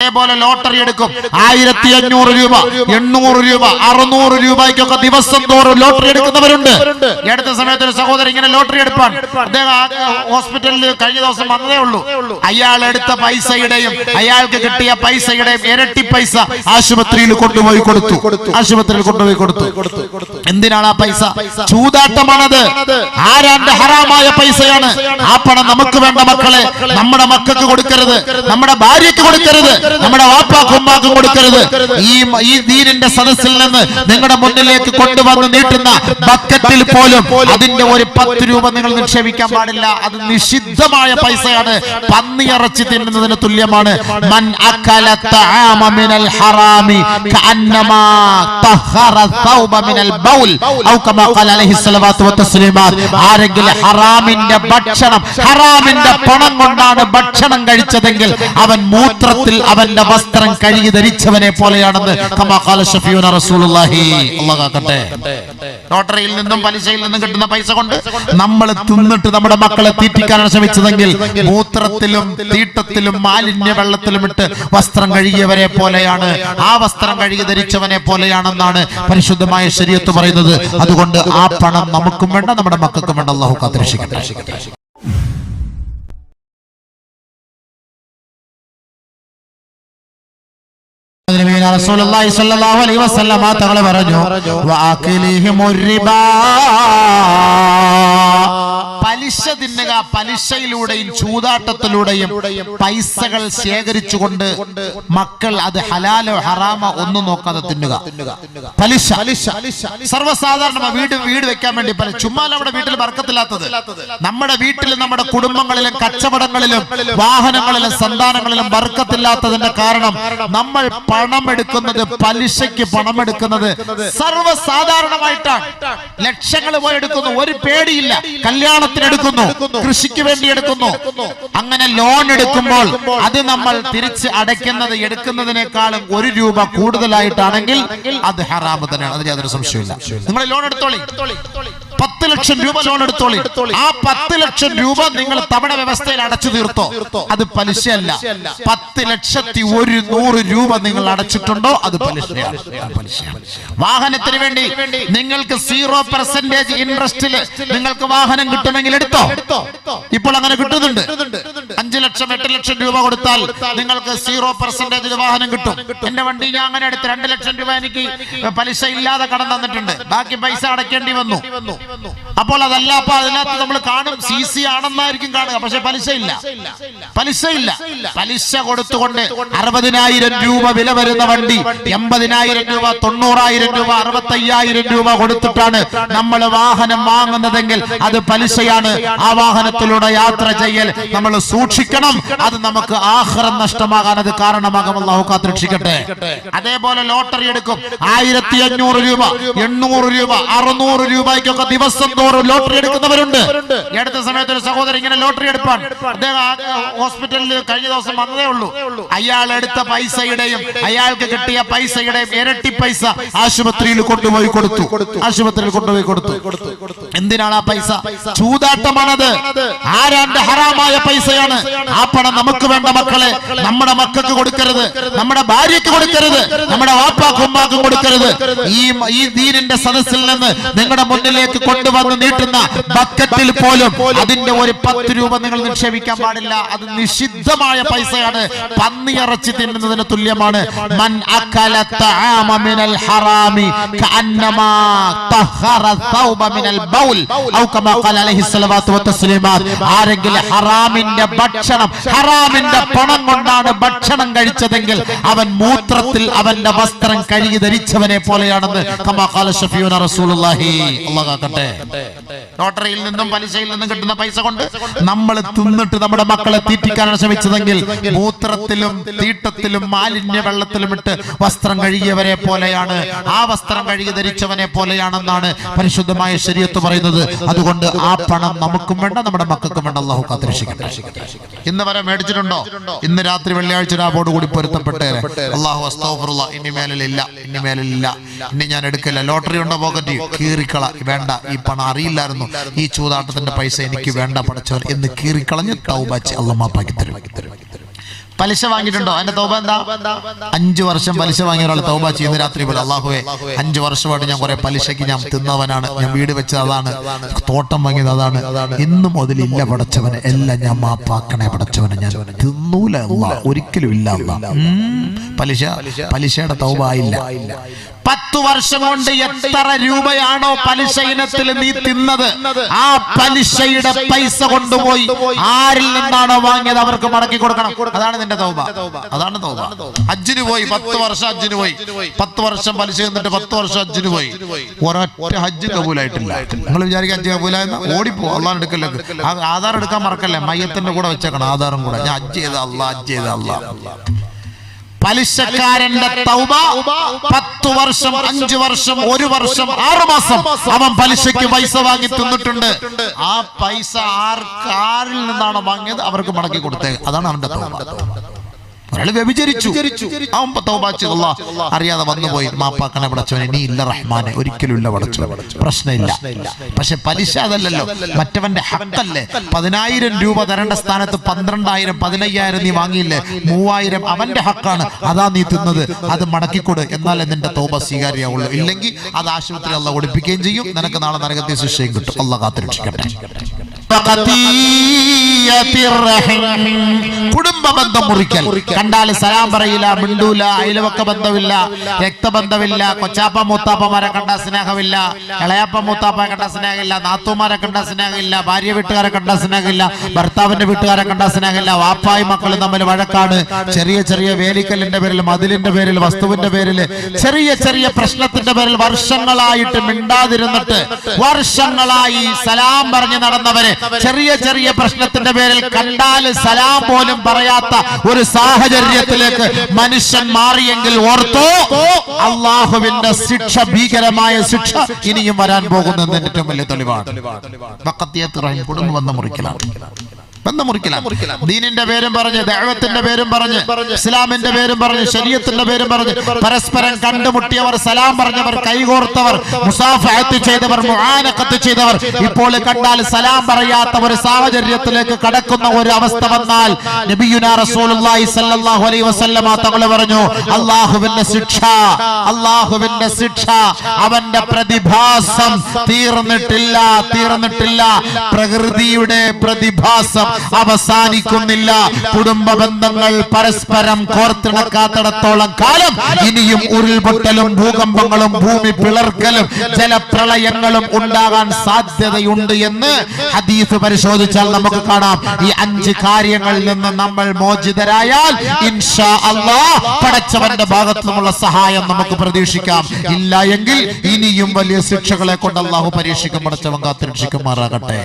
അതേപോലെ ലോട്ടറി എടുക്കും 1500 രൂപ 800 രൂപ 600 രൂപയ്ക്കൊക്കെ ദിവസം തോറും ലോട്ടറി എടുക്കുന്നവരുണ്ട്. അടുത്ത സമയത്ത് ഒരു സഹോദരൻ ഇങ്ങനെ ലോട്ടറി എടുപ്പാൻ അദ്ദേഹം ഹോസ്പിറ്റലിൽ കഴിഞ്ഞ ദിവസം വന്നതേ ഉള്ളൂ. അയാൾ എടുത്ത പൈസയുടെയും അയാൾക്ക് കിട്ടിയ പൈസയുടെയും ഇരട്ടി പൈസ ആശുപത്രിയിൽ കൊണ്ടുപോയി കൊടുത്തു. എന്തിനാണ് ആ പൈസ? ചൂതാട്ടമാണത്. ആരാന്റെ ഹറാമായ പൈസയാണ്. ആ പണം നമുക്ക് വേണ്ട മക്കളെ, നമ്മുടെ മക്കൾക്ക് കൊടുക്കരുത്, നമ്മുടെ ഭാര്യയ്ക്ക് കൊടുക്കരുത്, നമ്മുടെ വാപ്പാക്കും ഉമ്മാക്കും കൊടുക്കരുത്. ഈ ദീനിന്റെ സദസ്സിൽ നിന്ന് നിങ്ങളുടെ മുന്നിലേക്ക് കൊണ്ടുവന്ന് നീട്ടുന്ന ബക്കറ്റിൽ പോലും അതിന്റെ ഒരു 10 രൂപ നിങ്ങൾ നിക്ഷേപിക്കാൻ പാടില്ല. അത് നിഷിദ്ധമായ പൈസയാണ്. പന്നിയിറച്ചി തിന്നുന്നതിന് തുല്യമാണ്. മൻ അകല തആമ മിനൽ ഹറാമി കഅന്നമാ തഹറ തൗബ മിനൽ ബൗൽ ഔ കമാ ഖാല അലൈഹി സ്വലാത്തു വതസ്ലീമാത്ത്. ആരെങ്കിലും ഹറാമിന്റെ ഭക്ഷണം, ഹറാമിന്റെ പണം കൊണ്ടാണ് ഭക്ഷണം കഴിച്ചതെങ്കിൽ അവൻ മൂത്രത്തിൽ അവന്റെ വസ്ത്രം കഴുകി ധരിച്ചവനെ പോലെയാണെന്ന് കമാ ഖാല ശഫീഉന റസൂലുള്ളാഹി. അല്ലാഹു ആകട്ടെ. ലോട്ടറിയിൽ നിന്നും പലിശയിൽ നിന്നും കിട്ടുന്ന പൈസ കൊണ്ട് നമ്മൾ തിന്നിട്ട് നമ്മുടെ മക്കളെ തീറ്റിക്കാനാണ് ശ്രമിച്ചതെങ്കിൽ മൂത്രത്തിലും തീട്ടത്തിലും മാലിന്യ വെള്ളത്തിലും ഇട്ട് വസ്ത്രം കഴുകിയവരെ പോലെയാണ്, ആ വസ്ത്രം കഴുകി ധരിച്ചവനെ പോലെയാണെന്നാണ് പരിശുദ്ധമായ ശരീഅത്ത് പറയുന്നത്. അതുകൊണ്ട് ആ പണം നമുക്കും വേണ്ട, നമ്മുടെ മക്കൾക്കും വേണ്ട. അല്ലാഹു കാത്തുരക്ഷിക്കട്ടെ. റസൂലുള്ളാഹി സ്വല്ലല്ലാഹു അലൈഹി വസല്ലം തങ്ങൾ പറഞ്ഞു, വഅഖിലിഹിമുർ റിബാ, പലിശ തിന്നുക. പലിശയിലൂടെയും ചൂതാട്ടത്തിലൂടെയും പൈസകൾ ശേഖരിച്ചുകൊണ്ട് മക്കൾ അത് ഹലാലോ ഹറാമോ ഒന്നും നോക്കാതെ തിന്നുക. പലിശ സർവ്വസാധാരണ വീട് വെക്കാൻ വേണ്ടി ചുമ്മാ നമ്മുടെ വീട്ടിൽ ബർക്കത്തില്ലാത്തത്. നമ്മുടെ വീട്ടിലും നമ്മുടെ കുടുംബങ്ങളിലും കച്ചവടങ്ങളിലും വാഹനങ്ങളിലും സന്താനങ്ങളിലും ബർക്കത്തില്ലാത്തതിന്റെ കാരണം നമ്മൾ പണം എടുക്കുന്നത്, പലിശയ്ക്ക് പണം എടുക്കുന്നത് സർവ്വസാധാരണമായിട്ടാണ്. ലക്ഷങ്ങൾ പോയി എടുക്കുന്നു, ഒരു പേടിയില്ല. കല്യാണത്തിന് എടുക്കുന്നു, കൃഷിക്ക് വേണ്ടി എടുക്കുന്നു. അങ്ങനെ ലോൺ എടുക്കുമ്പോൾ അത് നമ്മൾ തിരിച്ച് അടയ്ക്കുന്നത് എടുക്കുന്നതിനേക്കാളും 1 രൂപ കൂടുതലായിട്ടാണെങ്കിൽ അത് ഹറാമ് തന്നെയാണ്. അത് യാതൊരു സംശയമില്ല. നിങ്ങൾ ലോൺ എടുത്തോളി, 10 ലക്ഷം രൂപ ലോൺ എടുത്തോളി. ആ 10 ലക്ഷം രൂപ നിങ്ങൾ തവണ വ്യവസ്ഥയിൽ അടച്ചു തീർത്തോ, അത് പലിശയല്ല. 10,100,000 രൂപ നിങ്ങൾ അടച്ചിട്ടുണ്ടോ, അത് പലിശയാണ്. വാഹനത്തിന് വേണ്ടി നിങ്ങൾക്ക് 0% ഇൻട്രസ്റ്റിൽ നിങ്ങൾക്ക് വാഹനം കിട്ടുമെങ്കിൽ എടുത്തോ. ഇപ്പോൾ അങ്ങനെ കിട്ടുന്നുണ്ട്. 5 ലക്ഷം 8 ലക്ഷം രൂപ കൊടുത്താൽ നിങ്ങൾക്ക് 0% വാഹനം കിട്ടും. എന്റെ വണ്ടി ഞാൻ അങ്ങനെ എടുത്ത് 2 ലക്ഷം രൂപ എനിക്ക് പലിശ ഇല്ലാതെ കടം തന്നിട്ടുണ്ട്. ബാക്കി പൈസ അടയ്ക്കേണ്ടി വന്നു. അപ്പോൾ അതല്ല, അപ്പൊ അതിനകത്ത് നമ്മൾ കാണും CC ആണെന്നായിരിക്കും കാണുക, പക്ഷെ പലിശയില്ല. പലിശ കൊടുത്തുകൊണ്ട് 60,000 രൂപ വില വരുന്ന വണ്ടി 80,000 രൂപ 90,000 രൂപ 65,000 രൂപ കൊടുത്തിട്ടാണ് നമ്മൾ വാഹനം വാങ്ങുന്നതെങ്കിൽ അത് പലിശയാണ്. ആ വാഹനത്തിലൂടെ യാത്ര ചെയ്യൽ നമ്മൾ സൂക്ഷിക്കണം. അത് നമുക്ക് ആഖിറം നഷ്ടമാകാൻ അത് കാരണമാകും. അല്ലാഹു കാത്തുരക്ഷിക്കട്ടെ. അതേപോലെ ലോട്ടറി എടുക്കും 1500 രൂപ 800 രൂപ 600 രൂപയ്ക്കൊക്കെ ദിവസം തോറും ലോട്ടറി എടുക്കുന്നവരുണ്ട്. അടുത്ത സമയത്ത് ഒരു സഹോദരൻ ഇങ്ങനെ ലോട്ടറി എടുപ്പാൻ അദ്ദേഹം ഹോസ്പിറ്റലിൽ കഴിഞ്ഞ ദിവസം വന്നതേ ഉള്ളൂ. അയാൾ എടുത്ത പൈസയുടെയും അയാൾക്ക് കിട്ടിയ പൈസയുടെയും ഇരട്ടി പൈസ ആശുപത്രിയിൽ കൊണ്ടുപോയി കൊടുത്തു. എന്തിനാണ് ആ പൈസ? ചൂതാട്ടമാണത്. ആരാന്റെ ഹറാമായ പൈസയാണ്. ആ പണം നമുക്ക് വേണ്ട മക്കളെ, നമ്മുടെ മക്കൾക്ക് കൊടുക്കരുത്, നമ്മുടെ ഭാര്യയ്ക്ക് കൊടുക്കരുത്, നമ്മുടെ വാപ്പാക്കും ഉമ്മാക്കും കൊടുക്കരുത്. ഈ ദീനിന്റെ സദസ്സിൽ നിന്ന് നിങ്ങളുടെ മുന്നിലേക്ക് കൊണ്ടുവന്ന് നീട്ടുന്ന ബക്കറ്റിൽ പോലും അതിന്റെ ഒരു 10 രൂപ നിങ്ങൾ നിക്ഷേപിക്കാൻ പാടില്ല. അത് നിഷിദ്ധമായ പൈസയാണ്. പന്നിയിറച്ചി തിന്നുന്നതിന് തുല്യമാണ്. മൻ അകല തആമ മിനൽ ഹറാമി കഅന്നമാ തഹറ തൗബ മിനൽ ബൗൽ ഔ കമാ ഖാല അലൈഹി സ്വലാത്തു വതസ്ലീമാത്ത്. ആരെങ്കിലും ഹറാമിന്റെ ഭക്ഷണം, ഹറാമിന്റെ പണം കൊണ്ടാണ് ഭക്ഷണം കഴിച്ചതെങ്കിൽ അവൻ മൂത്രത്തിൽ അവന്റെ വസ്ത്രം കഴുകി ധരിച്ചവനെ പോലെയാണെന്ന് കമാ ഖാല ശഫീഉന റസൂലുള്ളാഹി. അല്ലാഹു ആകട്ടെ. ലോട്ടറിയിൽ നിന്നും പലിശയിൽ നിന്നും കിട്ടുന്ന പൈസ കൊണ്ട് നമ്മൾ തിന്നിട്ട് നമ്മുടെ മക്കളെ തീറ്റിക്കാനാണ് ശ്രമിച്ചതെങ്കിൽ മൂത്രത്തിലും തീട്ടത്തിലും മാലിന്യ വെള്ളത്തിലും ഇട്ട് വസ്ത്രം കഴുകിയവരെ പോലെയാണ്, ആ വസ്ത്രം കഴുകി ധരിച്ചവനെ പോലെയാണെന്നാണ് പരിശുദ്ധമായ ശരീഅത്ത് പറയുന്നത്. അതുകൊണ്ട് ആ പണം നമുക്കും വേണ്ട, നമ്മുടെ മക്കൾക്കും വേണ്ട. അല്ലാഹു കാത്തുരക്ഷിക്കട്ടെ. ഇന്ന് വരെ മേടിച്ചിട്ടുണ്ടോ? ഇന്ന് രാത്രി വെള്ളിയാഴ്ച രാവോട് കൂടി പൊരുത്തപ്പെട്ടേരെ. അല്ലാഹു അസ്തഗ്ഫിറുല്ലാഹ്. ഇനി മേലില്ല. ഇനി ഞാൻ എടുക്കില്ല. ലോട്ടറി ഉണ്ടോ പോക്കറ്റ്? കീറിക്കള. വേണ്ട, ഈ പണം അറിയില്ലായിരുന്നു, ഈ ചൂതാട്ടത്തിന്റെ പൈസ എനിക്ക് വേണ്ട പടച്ചവൻ എന്ന് കീറിക്കളഞ്ഞ് തൗബ ചെയ്ത് അല്ലാഹു മാപ്പാക്കി തരും. പലിശ വാങ്ങിയിട്ടുണ്ടോ? അതിന്റെ തൗബ എന്താ? 5 വർഷം പലിശ വാങ്ങിയ ഒരാൾ തൗബ ചെയ്യുന്ന രാത്രി പോലെ, അല്ലാഹുവേ 5 വർഷമായിട്ട് ഞാൻ കുറെ പലിശയ്ക്ക് ഞാൻ തിന്നവനാണ്, ഞാൻ വീട് വെച്ചത് അതാണ്, തോട്ടം വാങ്ങിയത് അതാണ്, ഇന്നും മുതലില്ല പടച്ചവനെ, എല്ലാം ഞാൻ മാപ്പാക്കണേ പടച്ചവനെ, ഞാൻ തിന്നൂല അല്ലാ, ഒരിക്കലും ഇല്ല അല്ലാ. പലിശയുടെ തൗബ ആയില്ല. 10 വർഷം കൊണ്ട് എത്ര രൂപയാണോ പലിശ ഇനത്തിൽ നീ തിന്നത്, ആ പലിശയുടെ പൈസ കൊണ്ടുപോയി ആരിൽ നിന്നാണോ വാങ്ങിയത് അവർക്ക് മടക്കി കൊടുക്കണം. അതാണ് നിന്റെ തൗബ, അതാണ് തൗബ. ഹജ്ജിന് പോയി 10 വർഷം, ഹജ്ജിന് പോയി 10 വർഷം പലിശ എന്നിട്ട് 10 വർഷം ഹജ്ജിന് പോയി, ഒരൊറ്റ ഹജ്ജ് കബൂലായിട്ടില്ല. നിങ്ങൾ വിചാരിക്കുക ഹജ്ജ് കബൂലായെന്ന് ഓടിപ്പോ, അള്ളാഹ് എടുക്കലേക്ക്. ആധാർ എടുക്കാൻ മറക്കല്ലേ, മയ്യത്തിന്റെ കൂടെ വെച്ചേക്കണം ആധാറും കൂടെ. ഞാൻ ഹജ്ജ് ചെയ്ത അള്ളാഹ്, ഹജ്ജ് ചെയ്ത അള്ളാഹ്. പലിശക്കാരന്റെ തൗബ 10 വർഷം, 5 വർഷം, 1 വർഷം, 6 മാസം അവൻ പലിശയ്ക്ക് പൈസ വാങ്ങി തിന്നിട്ടുണ്ട്. ആ പൈസ ആരിൽ നിന്നാണ് വാങ്ങിയത് അവർക്ക് മടക്കി കൊടുത്തേ, അതാണ് അവന്റെ തൗബ. ഒരാൾ വ്യഭിചരിച്ചു, അവൻ തൗബ ചെയ്തു, അല്ലാഹ് അറിയാതെ വന്നുപോയി, മാപ്പാക്കണേ പടച്ചവനെ, നീ ഇല്ല റഹ്മാനെ, ഒരിക്കലും ഇല്ല പടച്ചവനെ, പ്രശ്നമില്ല. പക്ഷെ പലിശ അതല്ലല്ലോ, മറ്റവന്റെ ഹക്കല്ലേ. 10,000 രൂപ തരേണ്ട സ്ഥാനത്ത് 12,000, 15,000 നീ വാങ്ങിയില്ലേ, 3,000 അവന്റെ ഹക്കാണ്, അതാ നീ തിന്നത്, അത് മടക്കിക്കൊട്, എന്നാലേ നിന്റെ തൗബ സ്വീകാര്യമാവുള്ളൂ. ഇല്ലെങ്കിൽ അത് ആശുപത്രി അള്ളാഹ് ഒളിപ്പിക്കുകയും ചെയ്യും, നിനക്ക് നാളെ നരകത്തെ ശിക്ഷയും കിട്ടും. അള്ളാഹ് കാത്തുരക്ഷിക്കട്ടെ. കുടുംബ ബന്ധം മുറിക്കൽ, കണ്ടാൽ സലാം പറയില്ല, മിണ്ടൂല, അയൽവക്ക ബന്ധമില്ല, രക്തബന്ധമില്ല, കൊച്ചാപ്പ മൂത്താപ്പമാരെ കണ്ട സ്നേഹമില്ല, ഇളയാപ്പ മൂത്താപ്പ കണ്ട സ്നേഹമില്ല, നാത്തൂമാരെ കണ്ട സ്നേഹമില്ല, ഭാര്യ വീട്ടുകാരെ കണ്ട സ്നേഹമില്ല, ഭർത്താവിന്റെ വീട്ടുകാരെ കണ്ട സ്നേഹമില്ല, വാപ്പായി മക്കളും തമ്മിൽ വഴക്കാണ്, ചെറിയ ചെറിയ വേലിക്കല്ലിന്റെ പേരിൽ, മതിലിന്റെ പേരിൽ, വസ്തുവിന്റെ പേരിൽ, ചെറിയ ചെറിയ പ്രശ്നത്തിന്റെ പേരിൽ വർഷങ്ങളായിട്ട് മിണ്ടാതിരുന്നിട്ട് വർഷങ്ങളായി സലാം പറഞ്ഞു നടന്നവരെ ചെറിയ ചെറിയ പ്രശ്നത്തിന്റെ പേരിൽ കണ്ടാൽ സലാം പോലും പറയാത്ത ഒരു സാഹചര്യത്തിലേക്ക് മനുഷ്യൻ മാറിയെങ്കിൽ ഓർത്തോ, അള്ളാഹുവിന്റെ ശിക്ഷ, ഭീകരമായ ശിക്ഷ ഇനിയും വരാൻ പോകുന്നതിന്റെ ഏറ്റവും വലിയ തെളിവാണ്. കുടുംബ ബന്ധം മുറിക്കലാണ്, ദീനിന്റെ പേരും പറഞ്ഞ്, ദഅവത്തിന്റെ പേരും പറഞ്ഞ്, ഇസ്ലാമിന്റെ പേരും പറഞ്ഞ്, ശരീഅത്തിന്റെ പേരും പറഞ്ഞ് പരസ്പരം കണ്ടുമുട്ടിയവർ, സലാം പറഞ്ഞവർ, കൈകോർത്തവർ, മുസാഫഹത്ത് ചെയ്തവർ, മുആനഖത്ത് ചെയ്തവർ, ഇപ്പോൾ കണ്ടാൽ സലാം പറയാത്ത ഒരു സാഹചര്യത്തിലേക്ക് കടക്കുന്ന ഒരു അവസ്ഥ വന്നാൽ നബിയുനാ റസൂലുള്ളാഹി സ്വല്ലല്ലാഹു അലൈഹി വസല്ലമ തങ്ങൾ പറഞ്ഞു, അല്ലാഹുവിന്റെ ശിക്ഷ, അല്ലാഹുവിന്റെ ശിക്ഷ, അവന്റെ പ്രതിഭാസം തീർന്നിട്ടില്ല. പ്രകൃതിയുടെ പ്രതിഭാസം അവസാനിക്കുന്നില്ല. കുടുംബ ബന്ധങ്ങൾ പരസ്പരം കോർത്തിണക്കാത്തിടത്തോളം കാലം ഇനിയും ഉരുൾപൊട്ടലും ഭൂകമ്പങ്ങളും ഭൂമി പിളർക്കലും ജലപ്രളയങ്ങളും ഉണ്ടാകാൻ സാധ്യതയുണ്ട് എന്ന് ഹദീസ് പരിശോധിച്ചാൽ നമുക്ക് കാണാം. ഈ 5 കാര്യങ്ങളിൽ നിന്ന് നമ്മൾ മോചിതരായാൽ ഇൻഷാ അല്ലാഹ് പടച്ചവന്റെ ഭാഗത്തു നിന്നുള്ള സഹായം നമുക്ക് പ്രതീക്ഷിക്കാം. ഇല്ല എങ്കിൽ ഇനിയും വലിയ ശിക്ഷകളെ കൊണ്ട് അല്ലാഹു പരീക്ഷിക്കും. പടച്ചവൻ കാത്തുരക്ഷിക്കുമാറാകട്ടെ.